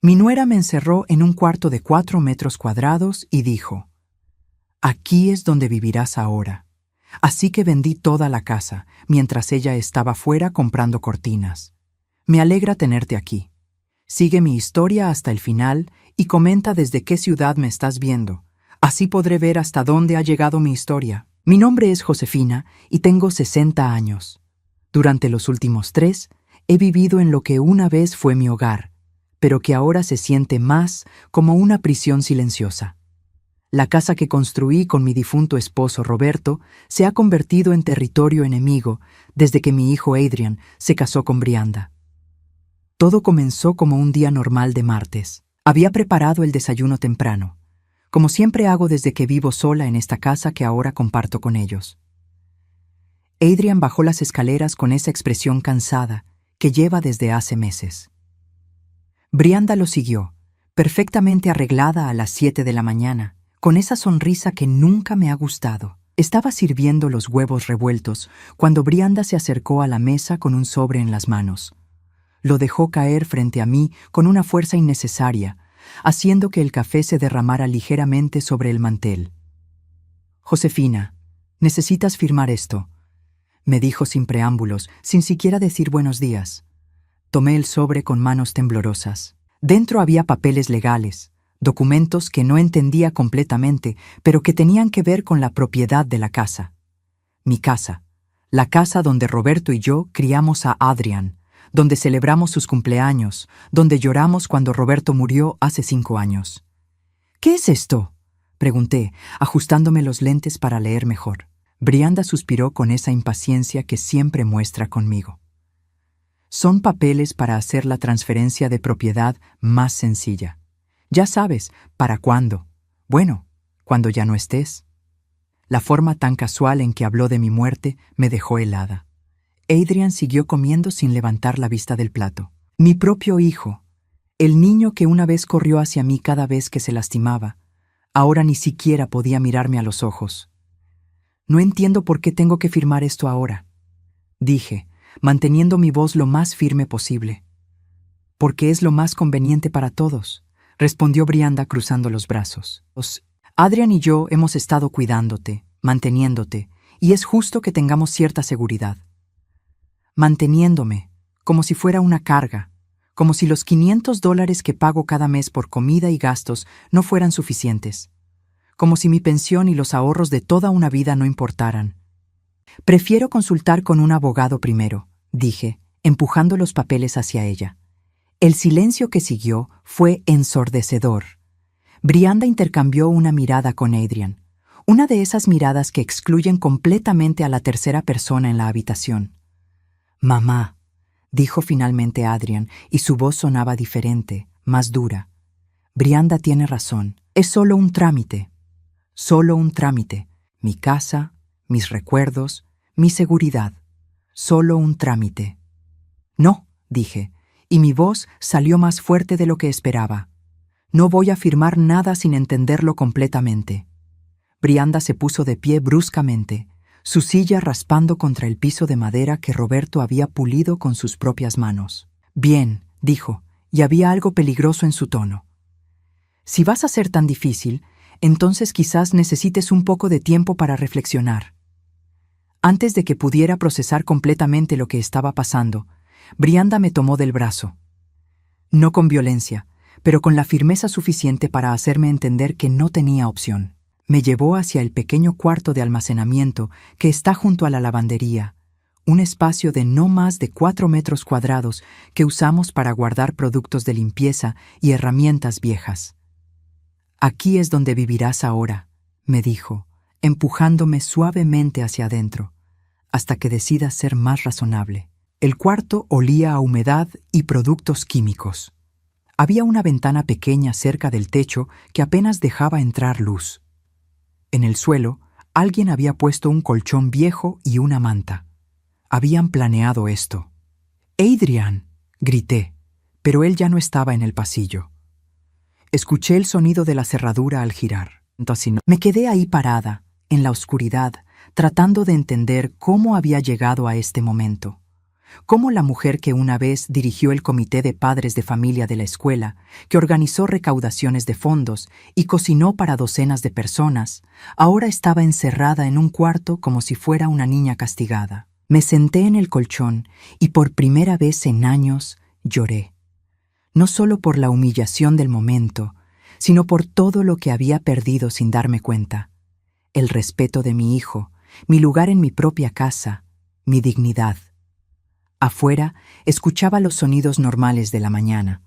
Mi nuera me encerró en un cuarto de 4 metros cuadrados y dijo: «Aquí es donde vivirás ahora». Así que vendí toda la casa, mientras ella estaba fuera comprando cortinas. Me alegra tenerte aquí. Sigue mi historia hasta el final y comenta desde qué ciudad me estás viendo. Así podré ver hasta dónde ha llegado mi historia. Mi nombre es Josefina y tengo 60 años. Durante los últimos 3, he vivido en lo que una vez fue mi hogar, pero que ahora se siente más como una prisión silenciosa. La casa que construí con mi difunto esposo Roberto se ha convertido en territorio enemigo desde que mi hijo Adrian se casó con Brianda. Todo comenzó como un día normal de martes. Había preparado el desayuno temprano, como siempre hago desde que vivo sola en esta casa que ahora comparto con ellos. Adrian bajó las escaleras con esa expresión cansada que lleva desde hace meses. Brianda lo siguió, perfectamente arreglada a las 7 de la mañana, con esa sonrisa que nunca me ha gustado. Estaba sirviendo los huevos revueltos cuando Brianda se acercó a la mesa con un sobre en las manos. Lo dejó caer frente a mí con una fuerza innecesaria, haciendo que el café se derramara ligeramente sobre el mantel. «Josefina, necesitas firmar esto», me dijo sin preámbulos, sin siquiera decir buenos días. Tomé el sobre con manos temblorosas. Dentro había papeles legales, documentos que no entendía completamente, pero que tenían que ver con la propiedad de la casa. Mi casa, la casa donde Roberto y yo criamos a Adrian, donde celebramos sus cumpleaños, donde lloramos cuando Roberto murió hace 5 años. «¿Qué es esto?», pregunté, ajustándome los lentes para leer mejor. Brianda suspiró con esa impaciencia que siempre muestra conmigo. «Son papeles para hacer la transferencia de propiedad más sencilla. Ya sabes, ¿para cuándo? Bueno, cuando ya no estés». La forma tan casual en que habló de mi muerte me dejó helada. Adrian siguió comiendo sin levantar la vista del plato. Mi propio hijo, el niño que una vez corrió hacia mí cada vez que se lastimaba, ahora ni siquiera podía mirarme a los ojos. «No entiendo por qué tengo que firmar esto ahora», dije, manteniendo mi voz lo más firme posible. «Porque es lo más conveniente para todos», respondió Brianda cruzando los brazos. «Adrian y yo hemos estado cuidándote, manteniéndote, y es justo que tengamos cierta seguridad. Manteniéndome, como si fuera una carga, como si los $500 que pago cada mes por comida y gastos no fueran suficientes, como si mi pensión y los ahorros de toda una vida no importaran. Prefiero consultar con un abogado primero», dije, empujando los papeles hacia ella. El silencio que siguió fue ensordecedor. Brianda intercambió una mirada con Adrian, una de esas miradas que excluyen completamente a la tercera persona en la habitación. «Mamá», dijo finalmente Adrian, y su voz sonaba diferente, más dura. «Brianda tiene razón. Es solo un trámite. Solo un trámite. Mi casa, mis recuerdos, mi seguridad. Solo un trámite». «No», dije, y mi voz salió más fuerte de lo que esperaba. «No voy a firmar nada sin entenderlo completamente». Brianda se puso de pie bruscamente, su silla raspando contra el piso de madera que Roberto había pulido con sus propias manos. «Bien», dijo, y había algo peligroso en su tono. «Si vas a ser tan difícil, entonces quizás necesites un poco de tiempo para reflexionar». Antes de que pudiera procesar completamente lo que estaba pasando, Brianda me tomó del brazo. No con violencia, pero con la firmeza suficiente para hacerme entender que no tenía opción. Me llevó hacia el pequeño cuarto de almacenamiento que está junto a la lavandería, un espacio de no más de 4 metros cuadrados que usamos para guardar productos de limpieza y herramientas viejas. «Aquí es donde vivirás ahora», me dijo, empujándome suavemente hacia adentro, hasta que decidas ser más razonable. El cuarto olía a humedad y productos químicos. Había una ventana pequeña cerca del techo que apenas dejaba entrar luz. En el suelo, alguien había puesto un colchón viejo y una manta. Habían planeado esto. «¡Adrian!», grité, pero él ya no estaba en el pasillo. Escuché el sonido de la cerradura al girar. Me quedé ahí parada, en la oscuridad, tratando de entender cómo había llegado a este momento. Cómo la mujer que una vez dirigió el comité de padres de familia de la escuela, que organizó recaudaciones de fondos y cocinó para docenas de personas, ahora estaba encerrada en un cuarto como si fuera una niña castigada. Me senté en el colchón y por primera vez en años lloré. No solo por la humillación del momento, sino por todo lo que había perdido sin darme cuenta. El respeto de mi hijo, mi lugar en mi propia casa, mi dignidad. Afuera, escuchaba los sonidos normales de la mañana.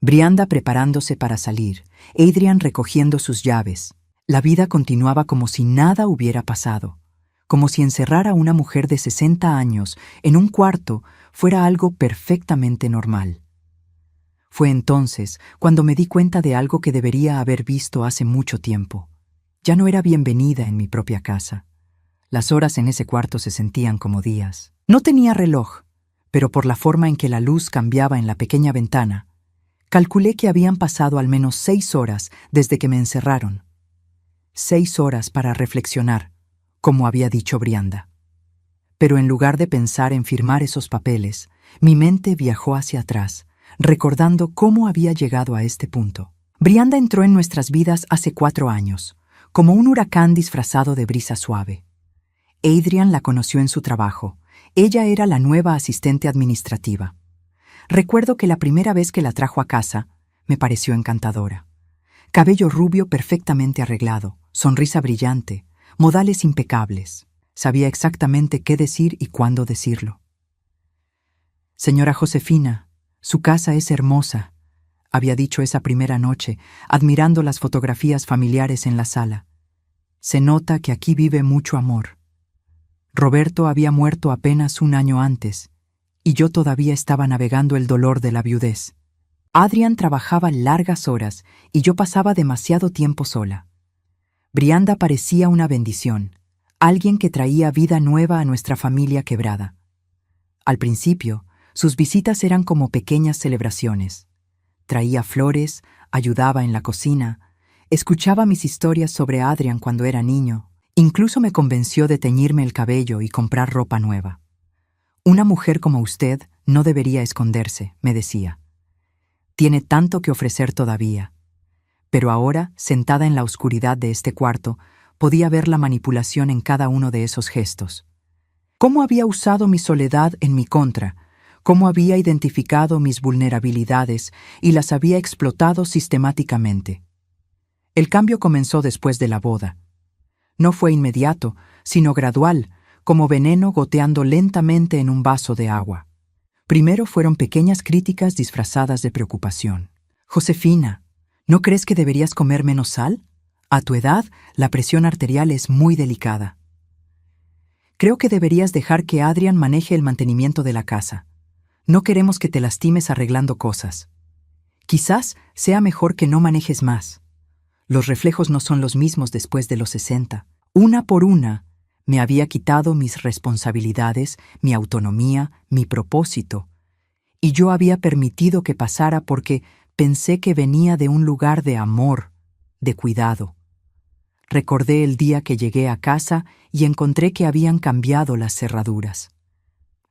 Brianda preparándose para salir, Adrian recogiendo sus llaves. La vida continuaba como si nada hubiera pasado, como si encerrar a una mujer de 60 años en un cuarto fuera algo perfectamente normal. Fue entonces cuando me di cuenta de algo que debería haber visto hace mucho tiempo. Ya no era bienvenida en mi propia casa. Las horas en ese cuarto se sentían como días. No tenía reloj, pero por la forma en que la luz cambiaba en la pequeña ventana, calculé que habían pasado al menos 6 horas desde que me encerraron. 6 horas para reflexionar, como había dicho Brianda. Pero en lugar de pensar en firmar esos papeles, mi mente viajó hacia atrás, recordando cómo había llegado a este punto. Brianda entró en nuestras vidas hace 4 años, como un huracán disfrazado de brisa suave. Adrian la conoció en su trabajo. Ella era la nueva asistente administrativa. Recuerdo que la primera vez que la trajo a casa, me pareció encantadora. Cabello rubio perfectamente arreglado, sonrisa brillante, modales impecables. Sabía exactamente qué decir y cuándo decirlo. «Señora Josefina, su casa es hermosa», había dicho esa primera noche, admirando las fotografías familiares en la sala. «Se nota que aquí vive mucho amor». Roberto había muerto apenas un año antes, y yo todavía estaba navegando el dolor de la viudez. Adrian trabajaba largas horas y yo pasaba demasiado tiempo sola. Brianda parecía una bendición, alguien que traía vida nueva a nuestra familia quebrada. Al principio, sus visitas eran como pequeñas celebraciones. Traía flores, ayudaba en la cocina, escuchaba mis historias sobre Adrian cuando era niño. Incluso me convenció de teñirme el cabello y comprar ropa nueva. «Una mujer como usted no debería esconderse», me decía. «Tiene tanto que ofrecer todavía». Pero ahora, sentada en la oscuridad de este cuarto, podía ver la manipulación en cada uno de esos gestos. Cómo había usado mi soledad en mi contra, cómo había identificado mis vulnerabilidades y las había explotado sistemáticamente. El cambio comenzó después de la boda. No fue inmediato, sino gradual, como veneno goteando lentamente en un vaso de agua. Primero fueron pequeñas críticas disfrazadas de preocupación. «Josefina, ¿no crees que deberías comer menos sal? A tu edad, la presión arterial es muy delicada. Creo que deberías dejar que Adrian maneje el mantenimiento de la casa. No queremos que te lastimes arreglando cosas. Quizás sea mejor que no manejes más. Los reflejos no son los mismos después de los 60. Una por una, me había quitado mis responsabilidades, mi autonomía, mi propósito. Y yo había permitido que pasara porque pensé que venía de un lugar de amor, de cuidado. Recordé el día que llegué a casa y encontré que habían cambiado las cerraduras.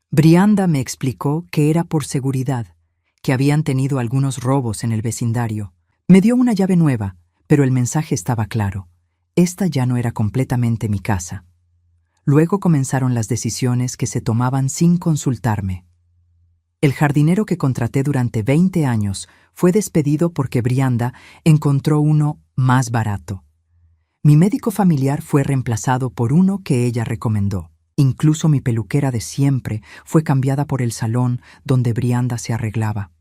Brianda me explicó que era por seguridad, que habían tenido algunos robos en el vecindario. Me dio una llave nueva, pero el mensaje estaba claro. Esta ya no era completamente mi casa. Luego comenzaron las decisiones que se tomaban sin consultarme. El jardinero que contraté durante 20 años fue despedido porque Brianda encontró uno más barato. Mi médico familiar fue reemplazado por uno que ella recomendó. Incluso mi peluquera de siempre fue cambiada por el salón donde Brianda se arreglaba.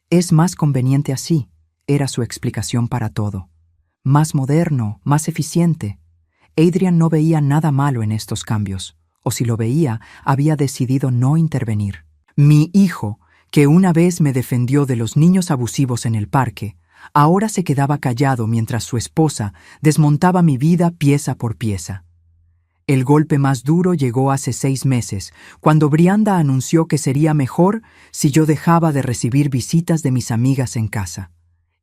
«Es más conveniente así», era su explicación para todo. Más moderno, más eficiente. Adrian no veía nada malo en estos cambios, o si lo veía, había decidido no intervenir. Mi hijo, que una vez me defendió de los niños abusivos en el parque, ahora se quedaba callado mientras su esposa desmontaba mi vida pieza por pieza. El golpe más duro llegó hace 6 meses, cuando Brianda anunció que sería mejor si yo dejaba de recibir visitas de mis amigas en casa.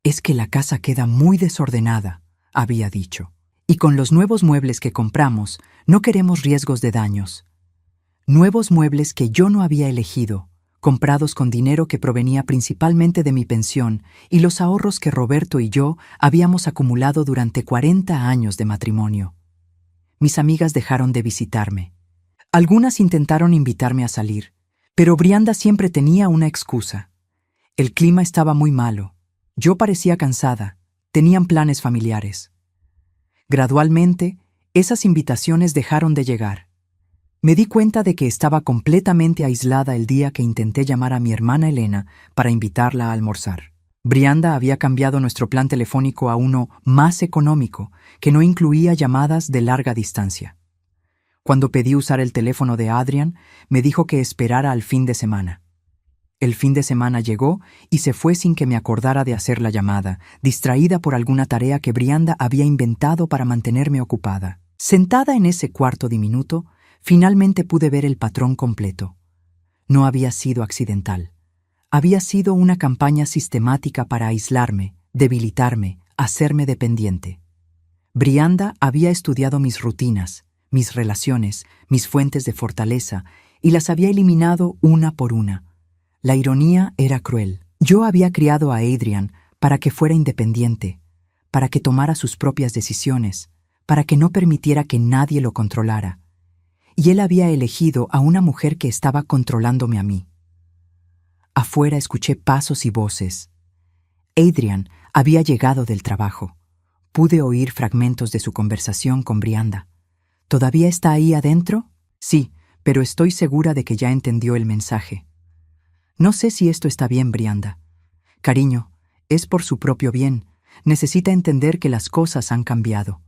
«Es que la casa queda muy desordenada», había dicho. «Y con los nuevos muebles que compramos, no queremos riesgos de daños». Nuevos muebles que yo no había elegido, comprados con dinero que provenía principalmente de mi pensión y los ahorros que Roberto y yo habíamos acumulado durante 40 años de matrimonio. Mis amigas dejaron de visitarme. Algunas intentaron invitarme a salir, pero Brianda siempre tenía una excusa. El clima estaba muy malo. Yo parecía cansada. Tenían planes familiares. Gradualmente, esas invitaciones dejaron de llegar. Me di cuenta de que estaba completamente aislada el día que intenté llamar a mi hermana Elena para invitarla a almorzar. Brianda había cambiado nuestro plan telefónico a uno más económico, que no incluía llamadas de larga distancia. Cuando pedí usar el teléfono de Adrian, me dijo que esperara al fin de semana. El fin de semana llegó y se fue sin que me acordara de hacer la llamada, distraída por alguna tarea que Brianda había inventado para mantenerme ocupada. Sentada en ese cuarto diminuto, finalmente pude ver el patrón completo. No había sido accidental. Había sido una campaña sistemática para aislarme, debilitarme, hacerme dependiente. Brianda había estudiado mis rutinas, mis relaciones, mis fuentes de fortaleza, y las había eliminado una por una. La ironía era cruel. Yo había criado a Adrian para que fuera independiente, para que tomara sus propias decisiones, para que no permitiera que nadie lo controlara. Y él había elegido a una mujer que estaba controlándome a mí. Afuera escuché pasos y voces. Adrian había llegado del trabajo. Pude oír fragmentos de su conversación con Brianda. ¿Todavía está ahí adentro? Sí, pero estoy segura de que ya entendió el mensaje. No sé si esto está bien, Brianda. Cariño, es por su propio bien. Necesita entender que las cosas han cambiado.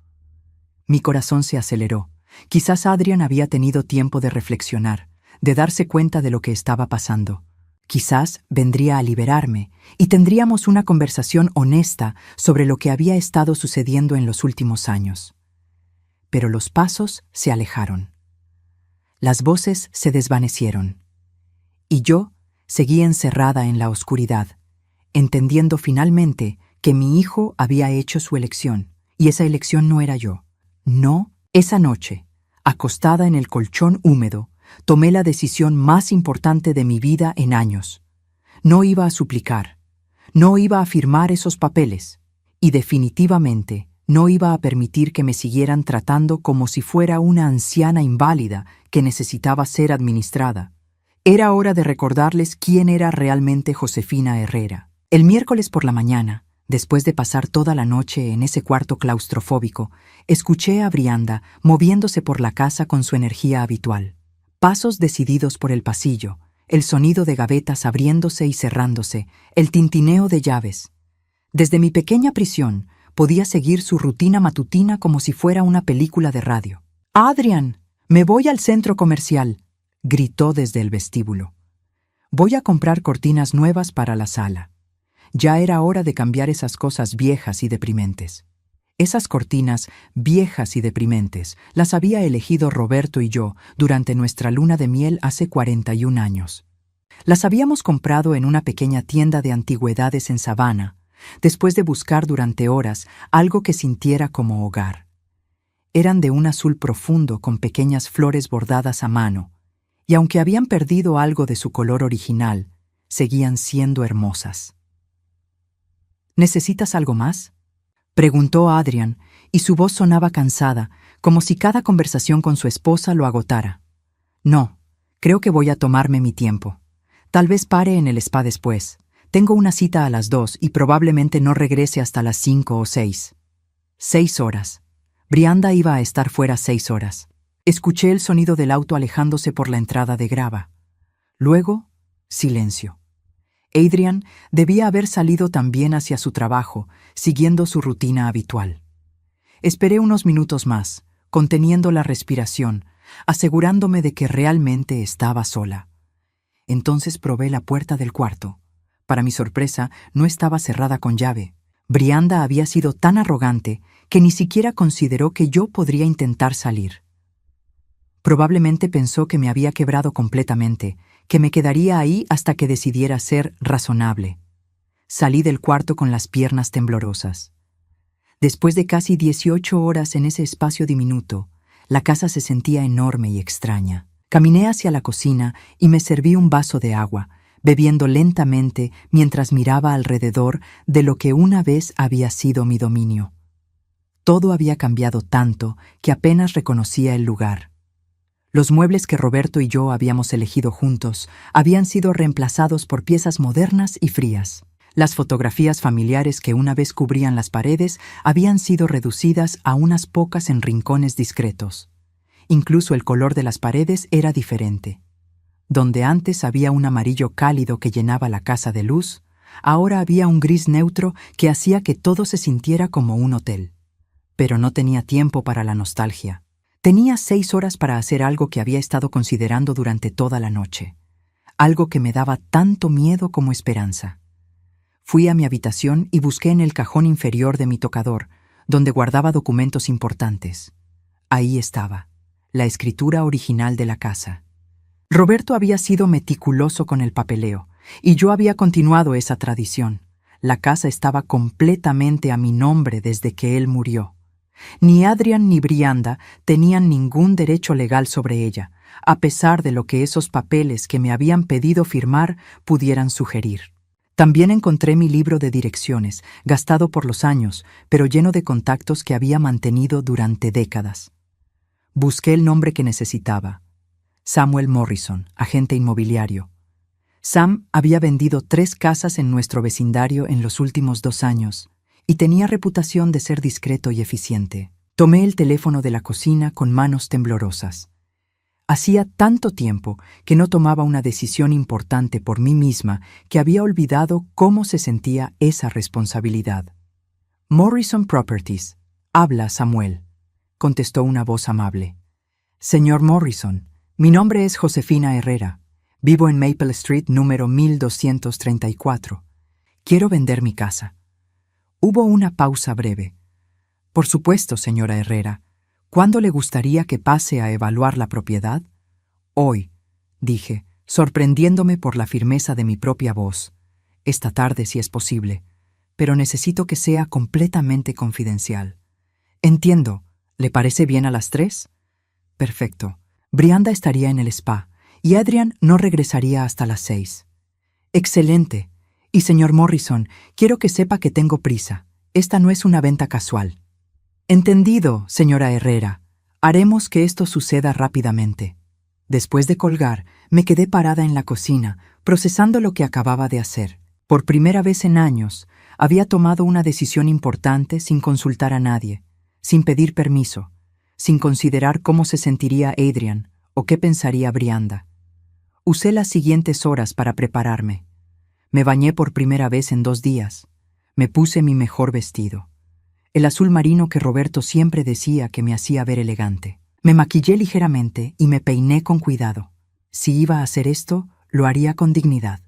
Mi corazón se aceleró. Quizás Adrian había tenido tiempo de reflexionar, de darse cuenta de lo que estaba pasando. Quizás vendría a liberarme y tendríamos una conversación honesta sobre lo que había estado sucediendo en los últimos años. Pero los pasos se alejaron. Las voces se desvanecieron. Y yo seguí encerrada en la oscuridad, entendiendo finalmente que mi hijo había hecho su elección, y esa elección no era yo. No, esa noche, acostada en el colchón húmedo, tomé la decisión más importante de mi vida en años. No iba a suplicar, no iba a firmar esos papeles, y definitivamente no iba a permitir que me siguieran tratando como si fuera una anciana inválida que necesitaba ser administrada. Era hora de recordarles quién era realmente Josefina Herrera. El miércoles por la mañana, después de pasar toda la noche en ese cuarto claustrofóbico, escuché a Brianda moviéndose por la casa con su energía habitual. Pasos decididos por el pasillo, el sonido de gavetas abriéndose y cerrándose, el tintineo de llaves. Desde mi pequeña prisión, podía seguir su rutina matutina como si fuera una película de radio. «Adrian, me voy al centro comercial», gritó desde el vestíbulo. «Voy a comprar cortinas nuevas para la sala. Ya era hora de cambiar esas cosas viejas y deprimentes». Esas cortinas viejas y deprimentes las había elegido Roberto y yo durante nuestra luna de miel hace 41 años. Las habíamos comprado en una pequeña tienda de antigüedades en Savannah, después de buscar durante horas algo que sintiera como hogar. Eran de un azul profundo con pequeñas flores bordadas a mano, y aunque habían perdido algo de su color original, seguían siendo hermosas. «¿Necesitas algo más?», preguntó Adrian, y su voz sonaba cansada, como si cada conversación con su esposa lo agotara. «No, creo que voy a tomarme mi tiempo. Tal vez pare en el spa después. Tengo una cita a las 2 y probablemente no regrese hasta las 5 o 6. 6 horas. Brianda iba a estar fuera 6 horas. Escuché el sonido del auto alejándose por la entrada de grava. Luego, silencio. Adrian debía haber salido también hacia su trabajo, siguiendo su rutina habitual. Esperé unos minutos más, conteniendo la respiración, asegurándome de que realmente estaba sola. Entonces probé la puerta del cuarto. Para mi sorpresa, no estaba cerrada con llave. Brianda había sido tan arrogante que ni siquiera consideró que yo podría intentar salir. Probablemente pensó que me había quebrado completamente, que me quedaría ahí hasta que decidiera ser razonable. Salí del cuarto con las piernas temblorosas. Después de casi 18 horas en ese espacio diminuto, la casa se sentía enorme y extraña. Caminé hacia la cocina y me serví un vaso de agua, bebiendo lentamente mientras miraba alrededor de lo que una vez había sido mi dominio. Todo había cambiado tanto que apenas reconocía el lugar. Los muebles que Roberto y yo habíamos elegido juntos habían sido reemplazados por piezas modernas y frías. Las fotografías familiares que una vez cubrían las paredes habían sido reducidas a unas pocas en rincones discretos. Incluso el color de las paredes era diferente. Donde antes había un amarillo cálido que llenaba la casa de luz, ahora había un gris neutro que hacía que todo se sintiera como un hotel. Pero no tenía tiempo para la nostalgia. Tenía 6 horas para hacer algo que había estado considerando durante toda la noche. Algo que me daba tanto miedo como esperanza. Fui a mi habitación y busqué en el cajón inferior de mi tocador, donde guardaba documentos importantes. Ahí estaba, la escritura original de la casa. Roberto había sido meticuloso con el papeleo, y yo había continuado esa tradición. La casa estaba completamente a mi nombre desde que él murió. Ni Adrian ni Brianda tenían ningún derecho legal sobre ella, a pesar de lo que esos papeles que me habían pedido firmar pudieran sugerir. También encontré mi libro de direcciones, gastado por los años, pero lleno de contactos que había mantenido durante décadas. Busqué el nombre que necesitaba. Samuel Morrison, agente inmobiliario. Sam había vendido 3 casas en nuestro vecindario en los últimos 2 años, y tenía reputación de ser discreto y eficiente. Tomé el teléfono de la cocina con manos temblorosas. Hacía tanto tiempo que no tomaba una decisión importante por mí misma que había olvidado cómo se sentía esa responsabilidad. Morrison Properties. Habla, Samuel, contestó una voz amable. Señor Morrison, mi nombre es Josefina Herrera. Vivo en Maple Street número 1234. Quiero vender mi casa. Hubo una pausa breve. Por supuesto, señora Herrera. ¿Cuándo le gustaría que pase a evaluar la propiedad? Hoy, dije, sorprendiéndome por la firmeza de mi propia voz. Esta tarde, si es posible, pero necesito que sea completamente confidencial. Entiendo. ¿Le parece bien a las 3? Perfecto. Brianda estaría en el spa y Adrian no regresaría hasta las 6. Excelente. Y señor Morrison, quiero que sepa que tengo prisa. Esta no es una venta casual. Entendido, señora Herrera. Haremos que esto suceda rápidamente. Después de colgar, me quedé parada en la cocina, procesando lo que acababa de hacer. Por primera vez en años, había tomado una decisión importante sin consultar a nadie, sin pedir permiso, sin considerar cómo se sentiría Adrian o qué pensaría Brianda. Usé las siguientes horas para prepararme. Me bañé por primera vez en 2 días. Me puse mi mejor vestido. El azul marino que Roberto siempre decía que me hacía ver elegante. Me maquillé ligeramente y me peiné con cuidado. Si iba a hacer esto, lo haría con dignidad.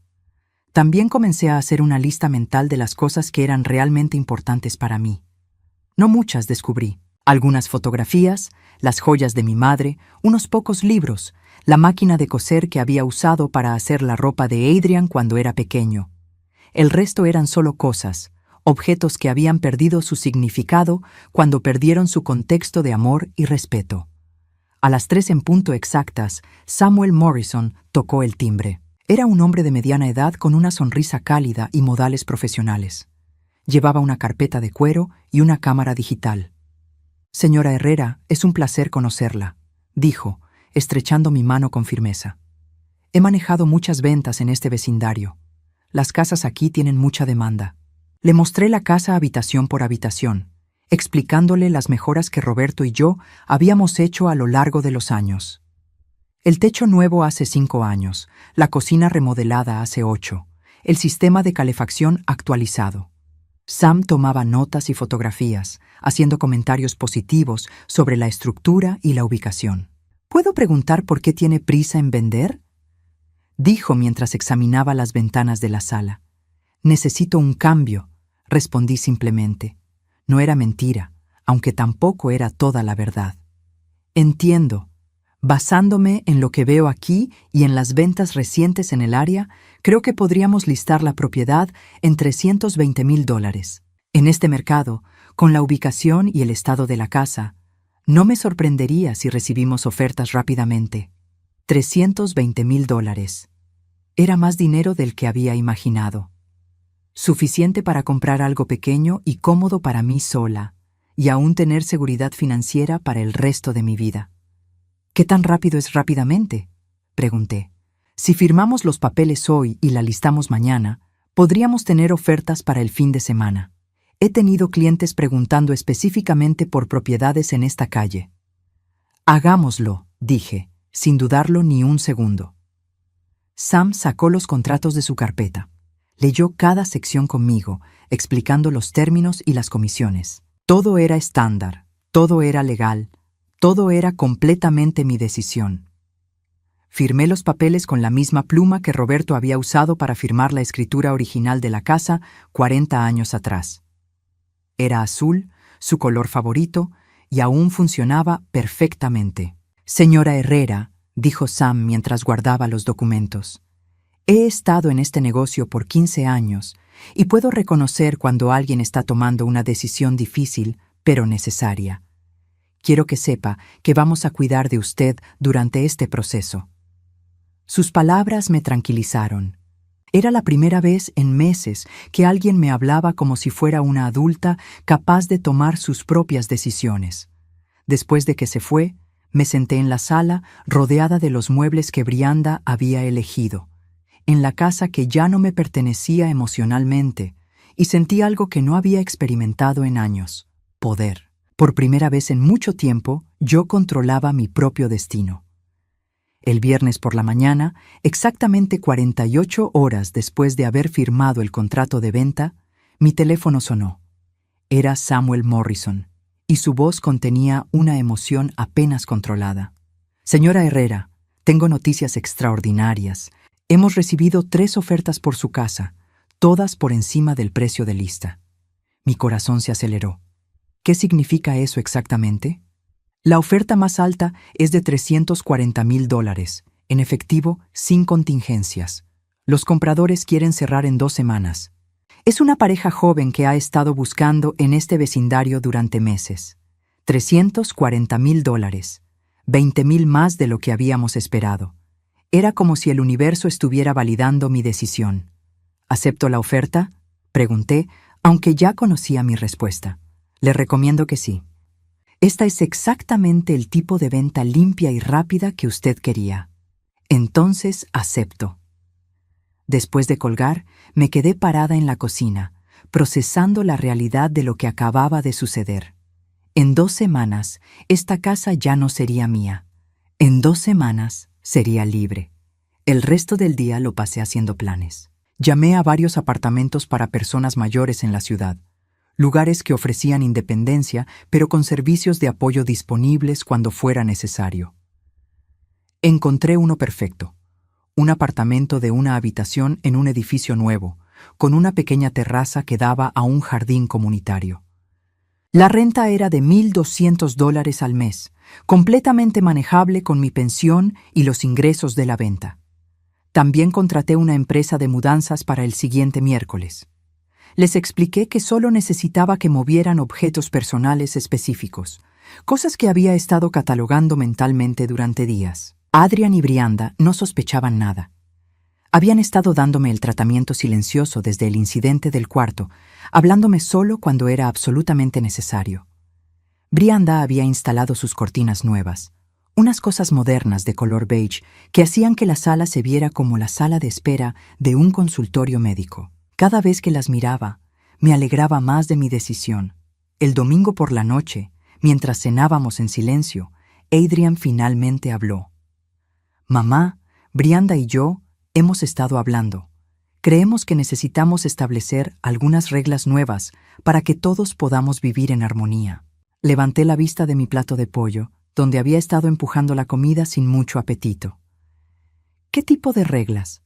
También comencé a hacer una lista mental de las cosas que eran realmente importantes para mí. No muchas descubrí. Algunas fotografías, las joyas de mi madre, unos pocos libros, la máquina de coser que había usado para hacer la ropa de Adrian cuando era pequeño. El resto eran solo cosas, objetos que habían perdido su significado cuando perdieron su contexto de amor y respeto. A las 3 en punto exactas, Samuel Morrison tocó el timbre. Era un hombre de mediana edad con una sonrisa cálida y modales profesionales. Llevaba una carpeta de cuero y una cámara digital. Señora Herrera, es un placer conocerla, dijo, estrechando mi mano con firmeza. He manejado muchas ventas en este vecindario. Las casas aquí tienen mucha demanda. Le mostré la casa habitación por habitación, explicándole las mejoras que Roberto y yo habíamos hecho a lo largo de los años. El techo nuevo hace 5 años, la cocina remodelada hace 8, el sistema de calefacción actualizado. Sam tomaba notas y fotografías, haciendo comentarios positivos sobre la estructura y la ubicación. ¿Puedo preguntar por qué tiene prisa en vender?, dijo mientras examinaba las ventanas de la sala. Necesito un cambio, respondí simplemente. No era mentira, aunque tampoco era toda la verdad. Entiendo. Basándome en lo que veo aquí y en las ventas recientes en el área, creo que podríamos listar la propiedad en $320,000. En este mercado, con la ubicación y el estado de la casa, no me sorprendería si recibimos ofertas rápidamente. $320,000. Era más dinero del que había imaginado. Suficiente para comprar algo pequeño y cómodo para mí sola, y aún tener seguridad financiera para el resto de mi vida. ¿Qué tan rápido es rápidamente?, pregunté. Si firmamos los papeles hoy y la listamos mañana, podríamos tener ofertas para el fin de semana. He tenido clientes preguntando específicamente por propiedades en esta calle. Hagámoslo, dije, sin dudarlo ni un segundo. Sam sacó los contratos de su carpeta. Leyó cada sección conmigo, explicando los términos y las comisiones. Todo era estándar, todo era legal, todo era completamente mi decisión. Firmé los papeles con la misma pluma que Roberto había usado para firmar la escritura original de la casa 40 años atrás. Era azul, su color favorito, y aún funcionaba perfectamente. Señora Herrera, dijo Sam mientras guardaba los documentos, he estado en este negocio por 15 años y puedo reconocer cuando alguien está tomando una decisión difícil, pero necesaria. Quiero que sepa que vamos a cuidar de usted durante este proceso. Sus palabras me tranquilizaron. Era la primera vez en meses que alguien me hablaba como si fuera una adulta capaz de tomar sus propias decisiones. Después de que se fue, me senté en la sala rodeada de los muebles que Brianda había elegido, en la casa que ya no me pertenecía emocionalmente, y sentí algo que no había experimentado en años: poder. Por primera vez en mucho tiempo, yo controlaba mi propio destino. El viernes por la mañana, exactamente 48 horas después de haber firmado el contrato de venta, mi teléfono sonó. Era Samuel Morrison, y su voz contenía una emoción apenas controlada. Señora Herrera, tengo noticias extraordinarias. Hemos recibido 3 ofertas por su casa, todas por encima del precio de lista. Mi corazón se aceleró. ¿Qué significa eso exactamente? La oferta más alta es de $340,000, en efectivo, sin contingencias. Los compradores quieren cerrar en 2 semanas. Es una pareja joven que ha estado buscando en este vecindario durante meses. $340,000, 20,000 más de lo que habíamos esperado. Era como si el universo estuviera validando mi decisión. ¿Acepto la oferta?, pregunté, aunque ya conocía mi respuesta. Le recomiendo que sí. Esta es exactamente el tipo de venta limpia y rápida que usted quería. Entonces acepto. Después de colgar, me quedé parada en la cocina, procesando la realidad de lo que acababa de suceder. En 2 semanas, esta casa ya no sería mía. En 2 semanas, sería libre. El resto del día lo pasé haciendo planes. Llamé a varios apartamentos para personas mayores en la ciudad, lugares que ofrecían independencia, pero con servicios de apoyo disponibles cuando fuera necesario. Encontré uno perfecto, un apartamento de 1 habitación en un edificio nuevo, con una pequeña terraza que daba a un jardín comunitario. La renta era de $1,200 al mes, completamente manejable con mi pensión y los ingresos de la venta. También contraté una empresa de mudanzas para el siguiente miércoles. Les expliqué que solo necesitaba que movieran objetos personales específicos, cosas que había estado catalogando mentalmente durante días. Adrian y Brianda no sospechaban nada. Habían estado dándome el tratamiento silencioso desde el incidente del cuarto, hablándome solo cuando era absolutamente necesario. Brianda había instalado sus cortinas nuevas, unas cosas modernas de color beige que hacían que la sala se viera como la sala de espera de un consultorio médico. Cada vez que las miraba, me alegraba más de mi decisión. El domingo por la noche, mientras cenábamos en silencio, Adrian finalmente habló. Mamá, Brianda y yo hemos estado hablando. Creemos que necesitamos establecer algunas reglas nuevas para que todos podamos vivir en armonía. Levanté la vista de mi plato de pollo, donde había estado empujando la comida sin mucho apetito. ¿Qué tipo de reglas?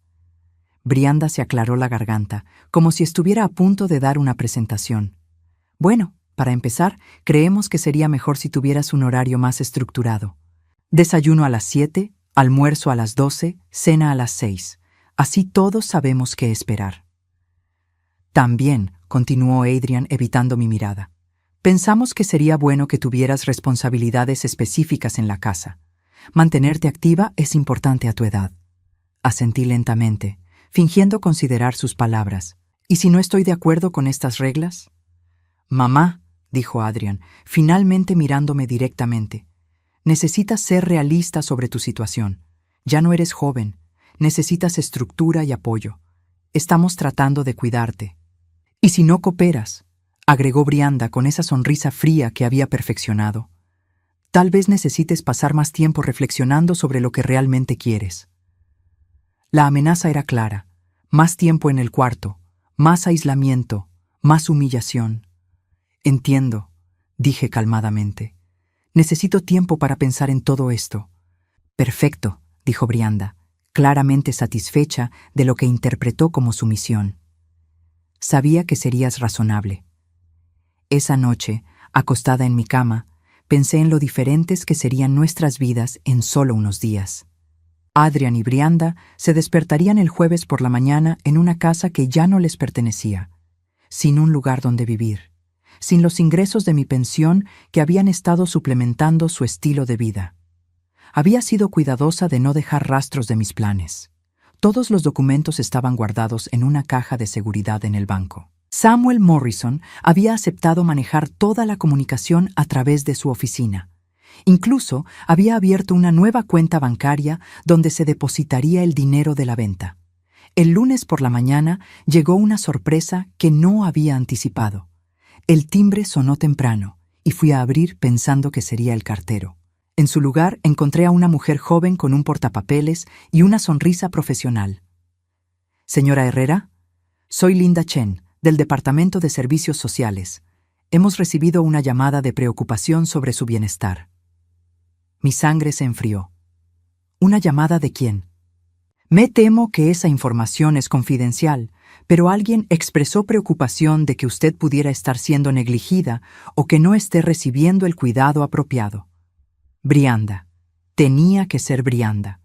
Brianda se aclaró la garganta, como si estuviera a punto de dar una presentación. Bueno, para empezar, creemos que sería mejor si tuvieras un horario más estructurado. Desayuno a las 7, almuerzo a las 12, cena a las 6. Así todos sabemos qué esperar. También, continuó Adrian evitando mi mirada, pensamos que sería bueno que tuvieras responsabilidades específicas en la casa. Mantenerte activa es importante a tu edad. Asentí lentamente, fingiendo considerar sus palabras. ¿Y si no estoy de acuerdo con estas reglas? Mamá, dijo Adrian, finalmente mirándome directamente, necesitas ser realista sobre tu situación. Ya no eres joven. Necesitas estructura y apoyo. Estamos tratando de cuidarte. ¿Y si no cooperas?, agregó Brianda con esa sonrisa fría que había perfeccionado. Tal vez necesites pasar más tiempo reflexionando sobre lo que realmente quieres. La amenaza era clara. Más tiempo en el cuarto, más aislamiento, más humillación. Entiendo, dije calmadamente. Necesito tiempo para pensar en todo esto. Perfecto, dijo Brianda, claramente satisfecha de lo que interpretó como sumisión. Sabía que serías razonable. Esa noche, acostada en mi cama, pensé en lo diferentes que serían nuestras vidas en solo unos días. Adrian y Brianda se despertarían el jueves por la mañana en una casa que ya no les pertenecía, sin un lugar donde vivir, sin los ingresos de mi pensión que habían estado suplementando su estilo de vida. Había sido cuidadosa de no dejar rastros de mis planes. Todos los documentos estaban guardados en una caja de seguridad en el banco. Samuel Morrison había aceptado manejar toda la comunicación a través de su oficina. Incluso había abierto una nueva cuenta bancaria donde se depositaría el dinero de la venta. El lunes por la mañana llegó una sorpresa que no había anticipado. El timbre sonó temprano y fui a abrir pensando que sería el cartero. En su lugar encontré a una mujer joven con un portapapeles y una sonrisa profesional. «Señora Herrera, soy Linda Chen, del Departamento de Servicios Sociales. Hemos recibido una llamada de preocupación sobre su bienestar». Mi sangre se enfrió. ¿Una llamada de quién? Me temo que esa información es confidencial, pero alguien expresó preocupación de que usted pudiera estar siendo negligida o que no esté recibiendo el cuidado apropiado. Brianda. Tenía que ser Brianda.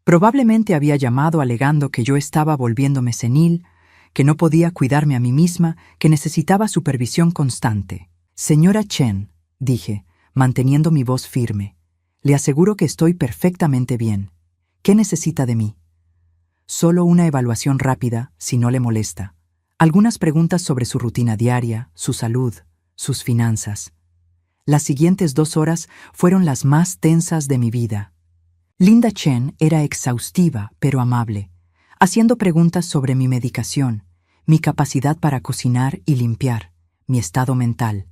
Probablemente había llamado alegando que yo estaba volviéndome senil, que no podía cuidarme a mí misma, que necesitaba supervisión constante. Señora Chen, dije, manteniendo mi voz firme, le aseguro que estoy perfectamente bien. ¿Qué necesita de mí? Solo una evaluación rápida, si no le molesta. Algunas preguntas sobre su rutina diaria, su salud, sus finanzas. Las siguientes 2 horas fueron las más tensas de mi vida. Linda Chen era exhaustiva pero amable, haciendo preguntas sobre mi medicación, mi capacidad para cocinar y limpiar, mi estado mental.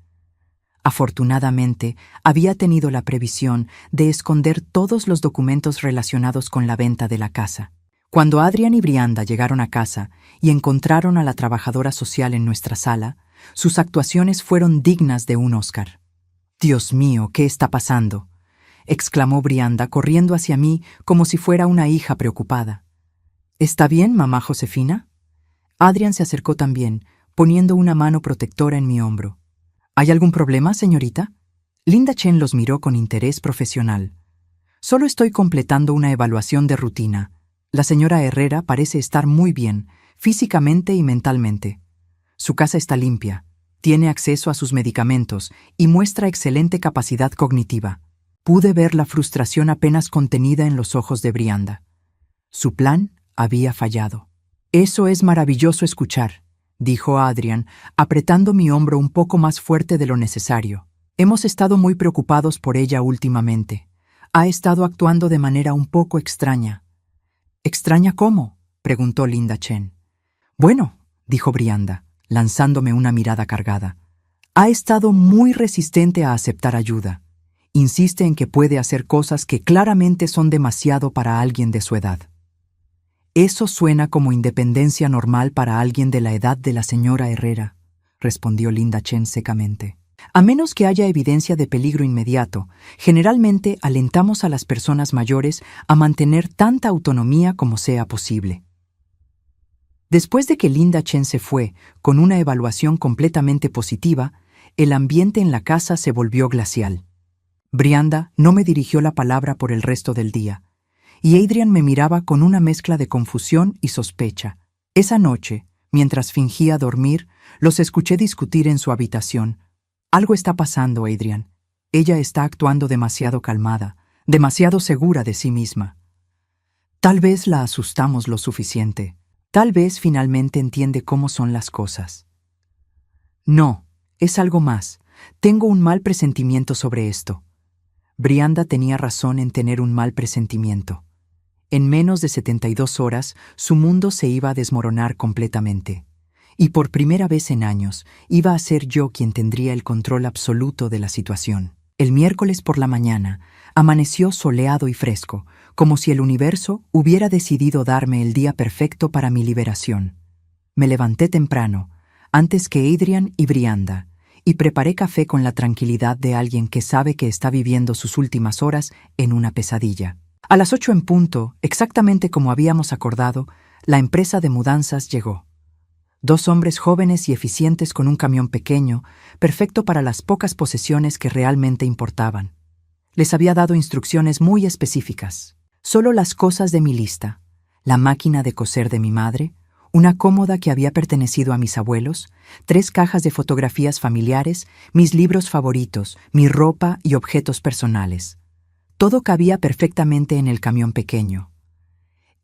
Afortunadamente, había tenido la previsión de esconder todos los documentos relacionados con la venta de la casa. Cuando Adrian y Brianda llegaron a casa y encontraron a la trabajadora social en nuestra sala, sus actuaciones fueron dignas de un Oscar. «Dios mío, ¿qué está pasando?», exclamó Brianda corriendo hacia mí como si fuera una hija preocupada. «¿Está bien, mamá Josefina?». Adrian se acercó también, poniendo una mano protectora en mi hombro. «¿Hay algún problema, señorita?». Linda Chen los miró con interés profesional. «Solo estoy completando una evaluación de rutina. La señora Herrera parece estar muy bien, físicamente y mentalmente. Su casa está limpia, tiene acceso a sus medicamentos y muestra excelente capacidad cognitiva». Pude ver la frustración apenas contenida en los ojos de Brianda. Su plan había fallado. «Eso es maravilloso escuchar», dijo Adrian, apretando mi hombro un poco más fuerte de lo necesario. «Hemos estado muy preocupados por ella últimamente. Ha estado actuando de manera un poco extraña». «¿Extraña cómo?», preguntó Linda Chen. «Bueno», dijo Brianda, lanzándome una mirada cargada. «Ha estado muy resistente a aceptar ayuda. Insiste en que puede hacer cosas que claramente son demasiado para alguien de su edad». «Eso suena como independencia normal para alguien de la edad de la señora Herrera», respondió Linda Chen secamente. «A menos que haya evidencia de peligro inmediato, generalmente alentamos a las personas mayores a mantener tanta autonomía como sea posible». Después de que Linda Chen se fue, con una evaluación completamente positiva, el ambiente en la casa se volvió glacial. Brianda no me dirigió la palabra por el resto del día, y Adrian me miraba con una mezcla de confusión y sospecha. Esa noche, mientras fingía dormir, los escuché discutir en su habitación. «Algo está pasando, Adrian. Ella está actuando demasiado calmada, demasiado segura de sí misma. Tal vez la asustamos lo suficiente. Tal vez finalmente entiende cómo son las cosas. No, es algo más. Tengo un mal presentimiento sobre esto. Brianda tenía razón en tener un mal presentimiento. En menos de 72 horas, su mundo se iba a desmoronar completamente. Y por primera vez en años, iba a ser yo quien tendría el control absoluto de la situación. El miércoles por la mañana, amaneció soleado y fresco, como si el universo hubiera decidido darme el día perfecto para mi liberación. Me levanté temprano, antes que Adrian y Brianda, y preparé café con la tranquilidad de alguien que sabe que está viviendo sus últimas horas en una pesadilla. A las 8 en punto, exactamente como habíamos acordado, la empresa de mudanzas llegó. 2 hombres jóvenes y eficientes con un camión pequeño, perfecto para las pocas posesiones que realmente importaban. Les había dado instrucciones muy específicas. Solo las cosas de mi lista: la máquina de coser de mi madre, una cómoda que había pertenecido a mis abuelos, 3 cajas de fotografías familiares, mis libros favoritos, mi ropa y objetos personales. Todo cabía perfectamente en el camión pequeño.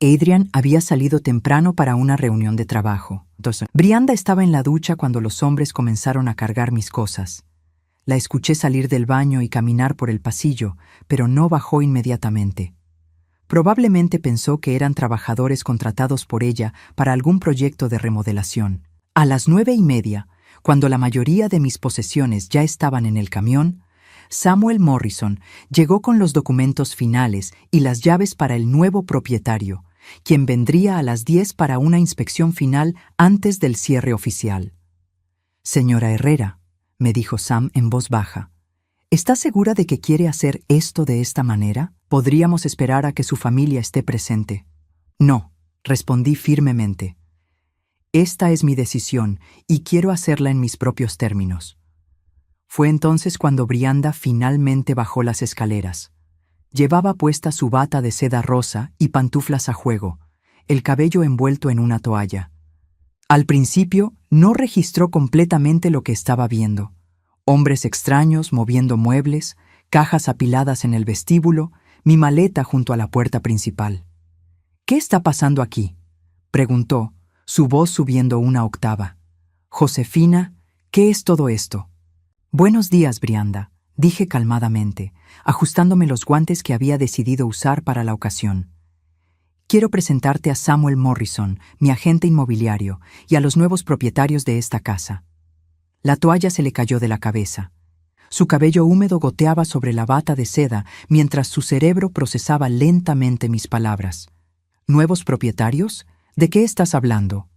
Adrian había salido temprano para una reunión de trabajo. Brianda estaba en la ducha cuando los hombres comenzaron a cargar mis cosas. La escuché salir del baño y caminar por el pasillo, pero no bajó inmediatamente. Probablemente pensó que eran trabajadores contratados por ella para algún proyecto de remodelación. A las 9:30, cuando la mayoría de mis posesiones ya estaban en el camión, Samuel Morrison llegó con los documentos finales y las llaves para el nuevo propietario, quien vendría a las 10 para una inspección final antes del cierre oficial. «Señora Herrera», me dijo Sam en voz baja, ¿está segura de que quiere hacer esto de esta manera? ¿Podríamos esperar a que su familia esté presente? No, respondí firmemente. Esta es mi decisión y quiero hacerla en mis propios términos. Fue entonces cuando Brianda finalmente bajó las escaleras. Llevaba puesta su bata de seda rosa y pantuflas a juego, el cabello envuelto en una toalla. Al principio no registró completamente lo que estaba viendo. Hombres extraños moviendo muebles, cajas apiladas en el vestíbulo, mi maleta junto a la puerta principal. «¿Qué está pasando aquí?», preguntó, su voz subiendo una octava. «Josefina, ¿qué es todo esto?». «Buenos días, Brianda», dije calmadamente, ajustándome los guantes que había decidido usar para la ocasión. «Quiero presentarte a Samuel Morrison, mi agente inmobiliario, y a los nuevos propietarios de esta casa». La toalla se le cayó de la cabeza. Su cabello húmedo goteaba sobre la bata de seda mientras su cerebro procesaba lentamente mis palabras. «¿Nuevos propietarios? ¿De qué estás hablando?».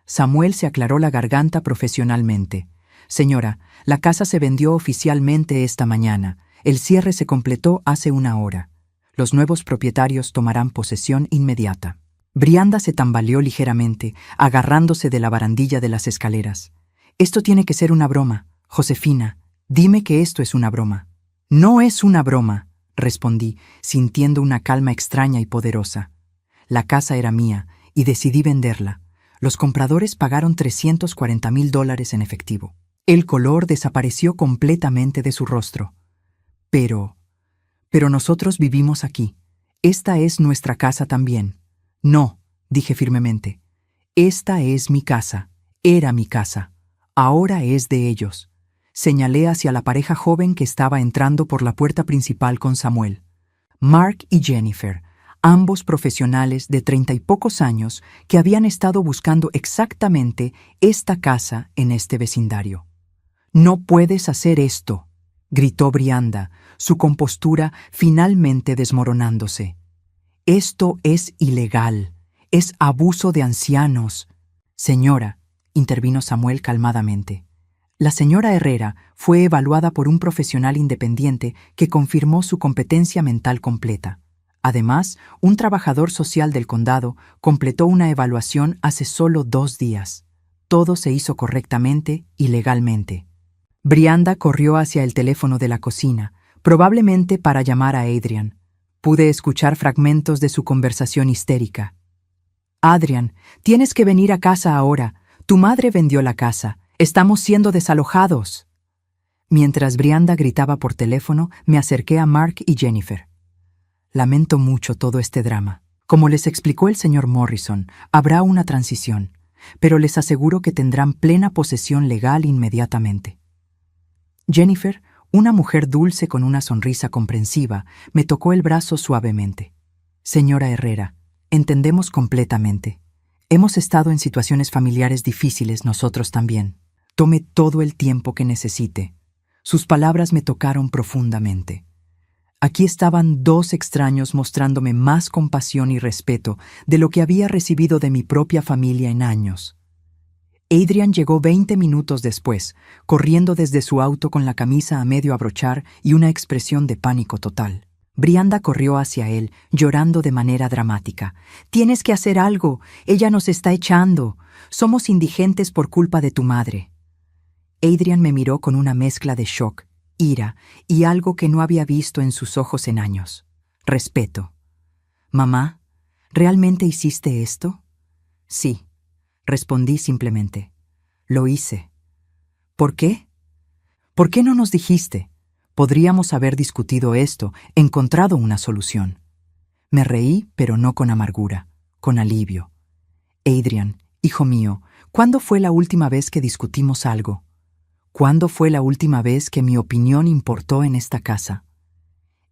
Samuel se aclaró la garganta profesionalmente. «Señora, la casa se vendió oficialmente esta mañana. El cierre se completó hace una hora. Los nuevos propietarios tomarán posesión inmediata». Brianda se tambaleó ligeramente, agarrándose de la barandilla de las escaleras. «Esto tiene que ser una broma. Josefina, dime que esto es una broma». «No es una broma», respondí, sintiendo una calma extraña y poderosa. La casa era mía y decidí venderla. Los compradores pagaron $340,000 en efectivo. El color desapareció completamente de su rostro. Pero nosotros vivimos aquí. Esta es nuestra casa también». «No», dije firmemente. «Esta es mi casa. Era mi casa. Ahora es de ellos». Señalé hacia la pareja joven que estaba entrando por la puerta principal con Samuel. Mark y Jennifer, ambos profesionales de 30 y pocos años que habían estado buscando exactamente esta casa en este vecindario. «No puedes hacer esto», gritó Brianda, su compostura finalmente desmoronándose. «Esto es ilegal. Es abuso de ancianos». «Señora», intervino Samuel calmadamente. «La señora Herrera fue evaluada por un profesional independiente que confirmó su competencia mental completa. Además, un trabajador social del condado completó una evaluación hace solo 2 días. Todo se hizo correctamente y legalmente». Brianda corrió hacia el teléfono de la cocina, probablemente para llamar a Adrian. Pude escuchar fragmentos de su conversación histérica. «Adrian, tienes que venir a casa ahora. Tu madre vendió la casa. Estamos siendo desalojados». Mientras Brianda gritaba por teléfono, me acerqué a Mark y Jennifer. Lamento mucho todo este drama. Como les explicó el señor Morrison, habrá una transición, pero les aseguro que tendrán plena posesión legal inmediatamente. Jennifer, una mujer dulce con una sonrisa comprensiva, me tocó el brazo suavemente. Señora Herrera, entendemos completamente. Hemos estado en situaciones familiares difíciles nosotros también. Tome todo el tiempo que necesite. Sus palabras me tocaron profundamente. Aquí estaban dos extraños mostrándome más compasión y respeto de lo que había recibido de mi propia familia en años. Adrian llegó 20 minutos después, corriendo desde su auto con la camisa a medio abrochar y una expresión de pánico total. Brianda corrió hacia él, llorando de manera dramática. «Tienes que hacer algo. Ella nos está echando. Somos indigentes por culpa de tu madre». Adrian me miró con una mezcla de shock, ira y algo que no había visto en sus ojos en años. Respeto. «Mamá, ¿realmente hiciste esto?» «Sí», respondí simplemente. «Lo hice». «¿Por qué?» «¿Por qué no nos dijiste? Podríamos haber discutido esto, encontrado una solución». Me reí, pero no con amargura, con alivio. «Adrian, hijo mío, ¿cuándo fue la última vez que discutimos algo? ¿Cuándo fue la última vez que mi opinión importó en esta casa?»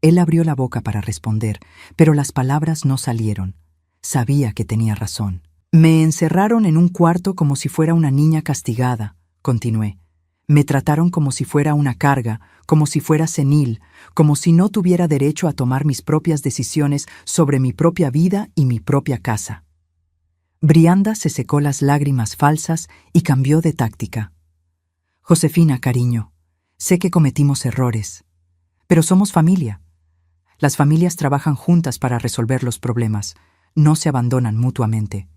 Él abrió la boca para responder, pero las palabras no salieron. Sabía que tenía razón. «Me encerraron en un cuarto como si fuera una niña castigada», continué. «Me trataron como si fuera una carga, como si fuera senil, como si no tuviera derecho a tomar mis propias decisiones sobre mi propia vida y mi propia casa». Brianda se secó las lágrimas falsas y cambió de táctica. «Josefina, cariño, sé que cometimos errores, pero somos familia. Las familias trabajan juntas para resolver los problemas, no se abandonan mutuamente».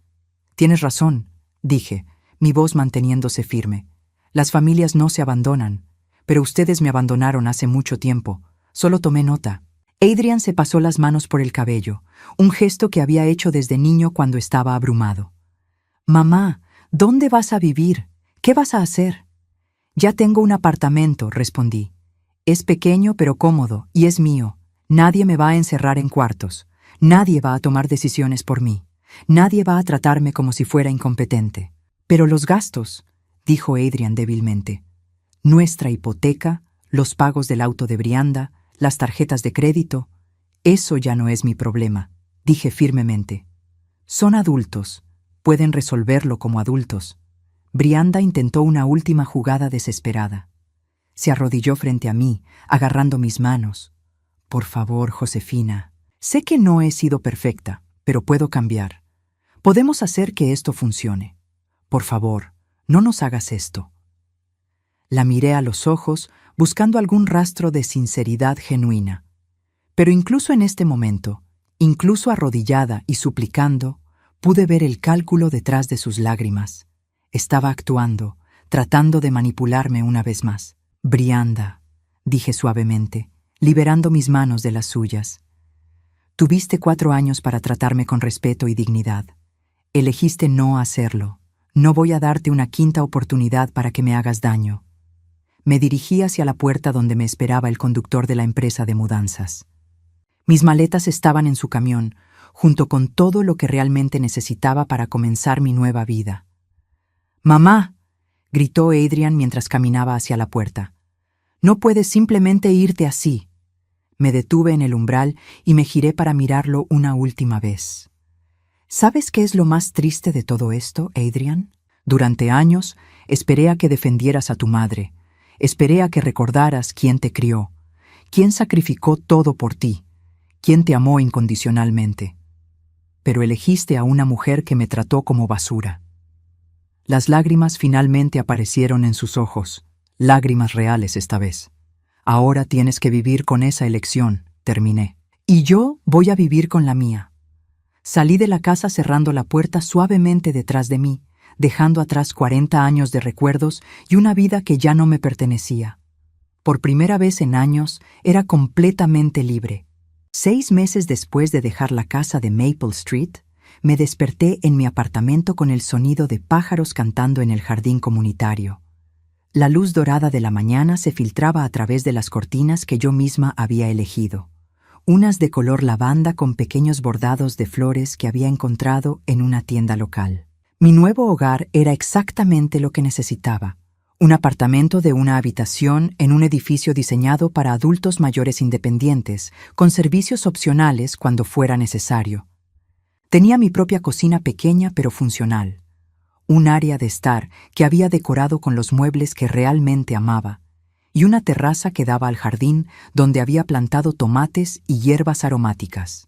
«Tienes razón», dije, mi voz manteniéndose firme. «Las familias no se abandonan, pero ustedes me abandonaron hace mucho tiempo. Solo tomé nota». Adrian se pasó las manos por el cabello, un gesto que había hecho desde niño cuando estaba abrumado. «Mamá, ¿dónde vas a vivir? ¿Qué vas a hacer?» «Ya tengo un apartamento», respondí. «Es pequeño pero cómodo y es mío. Nadie me va a encerrar en cuartos. Nadie va a tomar decisiones por mí. Nadie va a tratarme como si fuera incompetente». «Pero los gastos», dijo Adrian débilmente. «Nuestra hipoteca, los pagos del auto de Brianda, las tarjetas de crédito. Eso ya no es mi problema», dije firmemente. «Son adultos. Pueden resolverlo como adultos». Brianda intentó una última jugada desesperada. Se arrodilló frente a mí, agarrando mis manos. «Por favor, Josefina, sé que no he sido perfecta, pero puedo cambiar. Podemos hacer que esto funcione. Por favor, no nos hagas esto». La miré a los ojos, buscando algún rastro de sinceridad genuina. Pero incluso en este momento, incluso arrodillada y suplicando, pude ver el cálculo detrás de sus lágrimas. Estaba actuando, tratando de manipularme una vez más. «Brianda», dije suavemente, liberando mis manos de las suyas. «Tuviste 4 años para tratarme con respeto y dignidad. Elegiste no hacerlo. No voy a darte una quinta oportunidad para que me hagas daño». Me dirigí hacia la puerta donde me esperaba el conductor de la empresa de mudanzas. Mis maletas estaban en su camión, junto con todo lo que realmente necesitaba para comenzar mi nueva vida. «Mamá», gritó Adrian mientras caminaba hacia la puerta. «No puedes simplemente irte así». Me detuve en el umbral y me giré para mirarlo una última vez. ¿Sabes qué es lo más triste de todo esto, Adrian? Durante años esperé a que defendieras a tu madre. Esperé a que recordaras quién te crió, quién sacrificó todo por ti, quién te amó incondicionalmente. Pero elegiste a una mujer que me trató como basura. Las lágrimas finalmente aparecieron en sus ojos, lágrimas reales esta vez. «Ahora tienes que vivir con esa elección», terminé. «Y yo voy a vivir con la mía». Salí de la casa cerrando la puerta suavemente detrás de mí, dejando atrás 40 años de recuerdos y una vida que ya no me pertenecía. Por primera vez en años, era completamente libre. 6 meses después de dejar la casa de Maple Street, me desperté en mi apartamento con el sonido de pájaros cantando en el jardín comunitario. La luz dorada de la mañana se filtraba a través de las cortinas que yo misma había elegido. unas de color lavanda con pequeños bordados de flores que había encontrado en una tienda local. Mi nuevo hogar era exactamente lo que necesitaba. Un apartamento de una habitación en un edificio diseñado para adultos mayores independientes, con servicios opcionales cuando fuera necesario. Tenía mi propia cocina pequeña pero funcional, un área de estar que había decorado con los muebles que realmente amaba, y una terraza que daba al jardín donde había plantado tomates y hierbas aromáticas.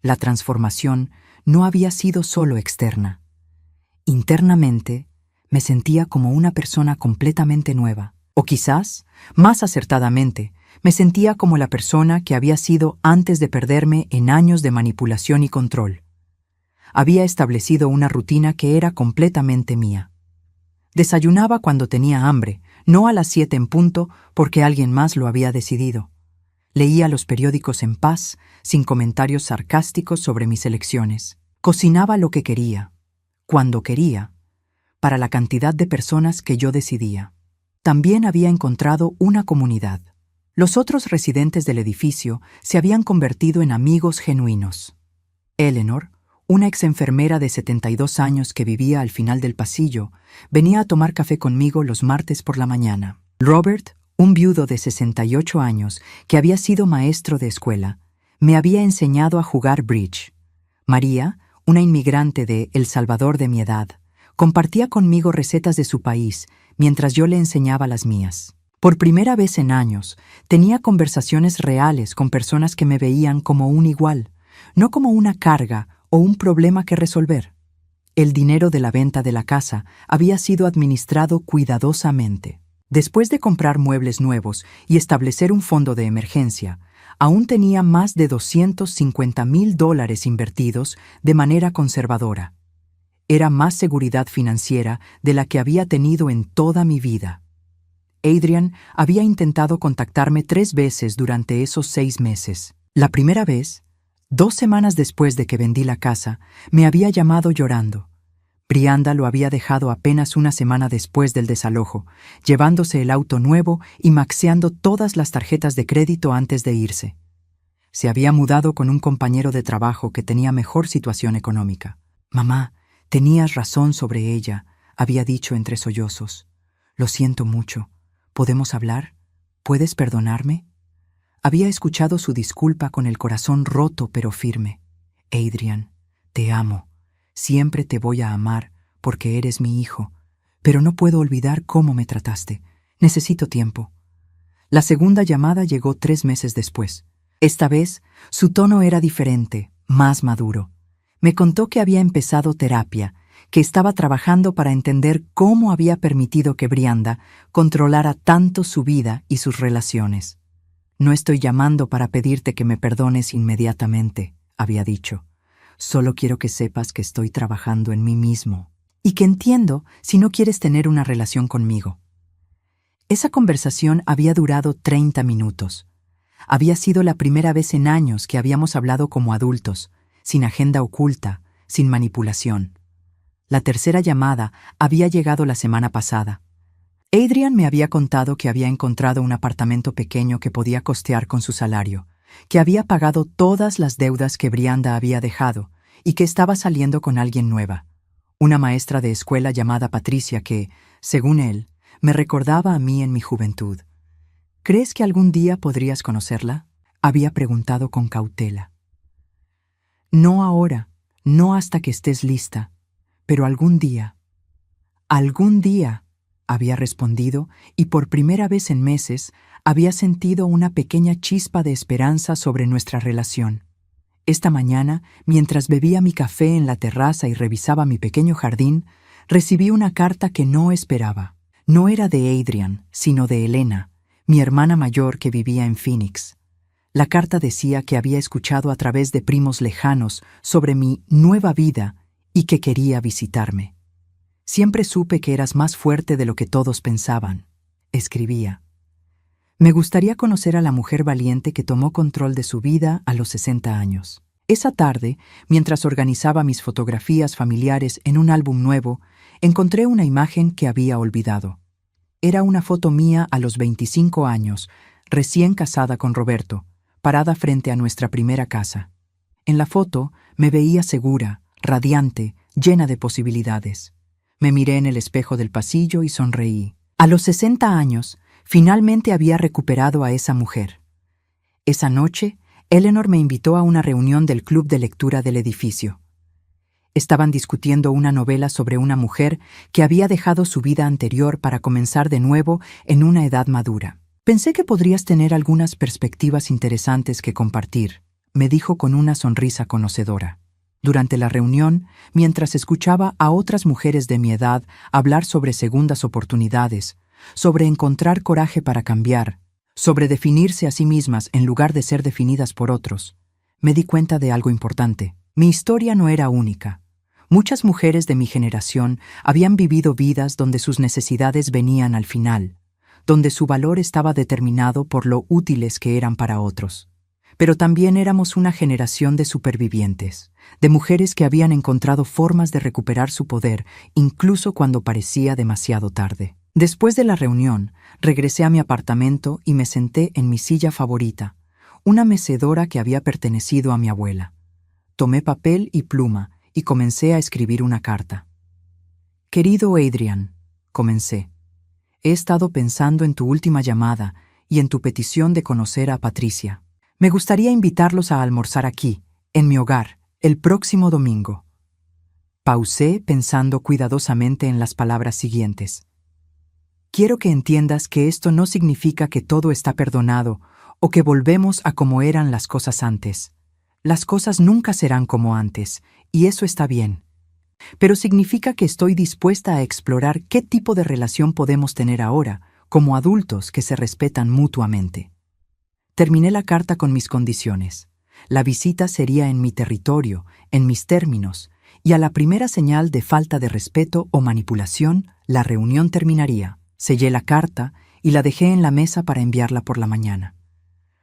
La transformación no había sido solo externa. Internamente, me sentía como una persona completamente nueva. O quizás, más acertadamente, me sentía como la persona que había sido antes de perderme en años de manipulación y control. Había establecido una rutina que era completamente mía. Desayunaba cuando tenía hambre, no a las 7 en punto porque alguien más lo había decidido. Leía los periódicos en paz, sin comentarios sarcásticos sobre mis elecciones. Cocinaba lo que quería, cuando quería, para la cantidad de personas que yo decidía. También había encontrado una comunidad. Los otros residentes del edificio se habían convertido en amigos genuinos. Eleanor, una ex-enfermera de 72 años que vivía al final del pasillo, venía a tomar café conmigo los martes por la mañana. Robert, un viudo de 68 años que había sido maestro de escuela, me había enseñado a jugar bridge. María, una inmigrante de El Salvador de mi edad, compartía conmigo recetas de su país mientras yo le enseñaba las mías. Por primera vez en años, tenía conversaciones reales con personas que me veían como un igual, no como una carga o un problema que resolver. El dinero de la venta de la casa había sido administrado cuidadosamente. Después de comprar muebles nuevos y establecer un fondo de emergencia, aún tenía más de $250,000 invertidos de manera conservadora. Era más seguridad financiera de la que había tenido en toda mi vida. Adrian había intentado contactarme 3 veces durante esos 6 meses. La primera vez, 2 semanas después de que vendí la casa, me había llamado llorando. Brianda lo había dejado apenas una semana después del desalojo, llevándose el auto nuevo y maxeando todas las tarjetas de crédito antes de irse. Se había mudado con un compañero de trabajo que tenía mejor situación económica. «Mamá, tenías razón sobre ella», había dicho entre sollozos. «Lo siento mucho. ¿Podemos hablar? ¿Puedes perdonarme?» Había escuchado su disculpa con el corazón roto pero firme. «Adrian, te amo. Siempre te voy a amar porque eres mi hijo, pero no puedo olvidar cómo me trataste. Necesito tiempo». La segunda llamada llegó 3 meses después. Esta vez, su tono era diferente, más maduro. Me contó que había empezado terapia, que estaba trabajando para entender cómo había permitido que Brianda controlara tanto su vida y sus relaciones. «No estoy llamando para pedirte que me perdones inmediatamente», había dicho. «Solo quiero que sepas que estoy trabajando en mí mismo y que entiendo si no quieres tener una relación conmigo». Esa conversación había durado 30 minutos. Había sido la primera vez en años que habíamos hablado como adultos, sin agenda oculta, sin manipulación. La tercera llamada había llegado la semana pasada. Adrian me había contado que había encontrado un apartamento pequeño que podía costear con su salario, que había pagado todas las deudas que Brianda había dejado y que estaba saliendo con alguien nueva, una maestra de escuela llamada Patricia que, según él, me recordaba a mí en mi juventud. «¿Crees que algún día podrías conocerla?», había preguntado con cautela. «No ahora, no hasta que estés lista, pero algún día». «Algún día», había respondido, y por primera vez en meses había sentido una pequeña chispa de esperanza sobre nuestra relación. Esta mañana, mientras bebía mi café en la terraza y revisaba mi pequeño jardín, recibí una carta que no esperaba. No era de Adrian, sino de Elena, mi hermana mayor que vivía en Phoenix. La carta decía que había escuchado a través de primos lejanos sobre mi nueva vida y que quería visitarme. «Siempre supe que eras más fuerte de lo que todos pensaban», escribía. «Me gustaría conocer a la mujer valiente que tomó control de su vida a los 60 años». Esa tarde, mientras organizaba mis fotografías familiares en un álbum nuevo, encontré una imagen que había olvidado. Era una foto mía a los 25 años, recién casada con Roberto, parada frente a nuestra primera casa. En la foto me veía segura, radiante, llena de posibilidades. Me miré en el espejo del pasillo y sonreí. A los 60 años, finalmente había recuperado a esa mujer. Esa noche, Eleanor me invitó a una reunión del club de lectura del edificio. Estaban discutiendo una novela sobre una mujer que había dejado su vida anterior para comenzar de nuevo en una edad madura. Pensé que podrías tener algunas perspectivas interesantes que compartir, me dijo con una sonrisa conocedora. Durante la reunión, mientras escuchaba a otras mujeres de mi edad hablar sobre segundas oportunidades, sobre encontrar coraje para cambiar, sobre definirse a sí mismas en lugar de ser definidas por otros, me di cuenta de algo importante. Mi historia no era única. Muchas mujeres de mi generación habían vivido vidas donde sus necesidades venían al final, donde su valor estaba determinado por lo útiles que eran para otros. Pero también éramos una generación de supervivientes, de mujeres que habían encontrado formas de recuperar su poder, incluso cuando parecía demasiado tarde. Después de la reunión, regresé a mi apartamento y me senté en mi silla favorita, una mecedora que había pertenecido a mi abuela. Tomé papel y pluma y comencé a escribir una carta. Querido Adrian, comencé. He estado pensando en tu última llamada y en tu petición de conocer a Patricia. Me gustaría invitarlos a almorzar aquí, en mi hogar, el próximo domingo. Pausé pensando cuidadosamente en las palabras siguientes. Quiero que entiendas que esto no significa que todo está perdonado o que volvemos a como eran las cosas antes. Las cosas nunca serán como antes, y eso está bien. Pero significa que estoy dispuesta a explorar qué tipo de relación podemos tener ahora, como adultos que se respetan mutuamente. Terminé la carta con mis condiciones. La visita sería en mi territorio, en mis términos, y a la primera señal de falta de respeto o manipulación, la reunión terminaría. Sellé la carta y la dejé en la mesa para enviarla por la mañana.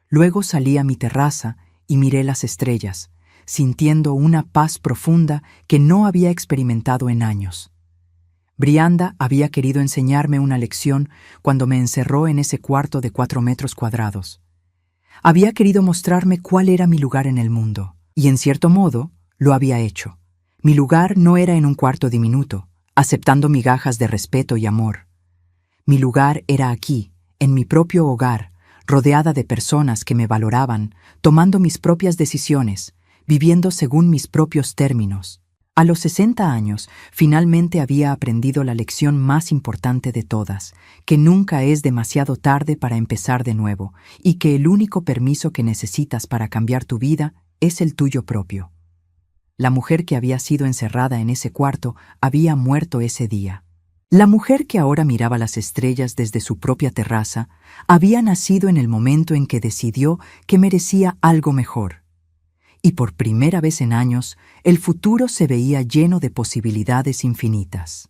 Luego salí a mi terraza y miré las estrellas, sintiendo una paz profunda que no había experimentado en años. Brianda había querido enseñarme una lección cuando me encerró en ese cuarto de 4 metros cuadrados. Había querido mostrarme cuál era mi lugar en el mundo, y en cierto modo lo había hecho. Mi lugar no era en un cuarto diminuto, aceptando migajas de respeto y amor. Mi lugar era aquí, en mi propio hogar, rodeada de personas que me valoraban, tomando mis propias decisiones, viviendo según mis propios términos. A los 60 años, finalmente había aprendido la lección más importante de todas, que nunca es demasiado tarde para empezar de nuevo, y que el único permiso que necesitas para cambiar tu vida es el tuyo propio. La mujer que había sido encerrada en ese cuarto había muerto ese día. La mujer que ahora miraba las estrellas desde su propia terraza había nacido en el momento en que decidió que merecía algo mejor. Y por primera vez en años, el futuro se veía lleno de posibilidades infinitas.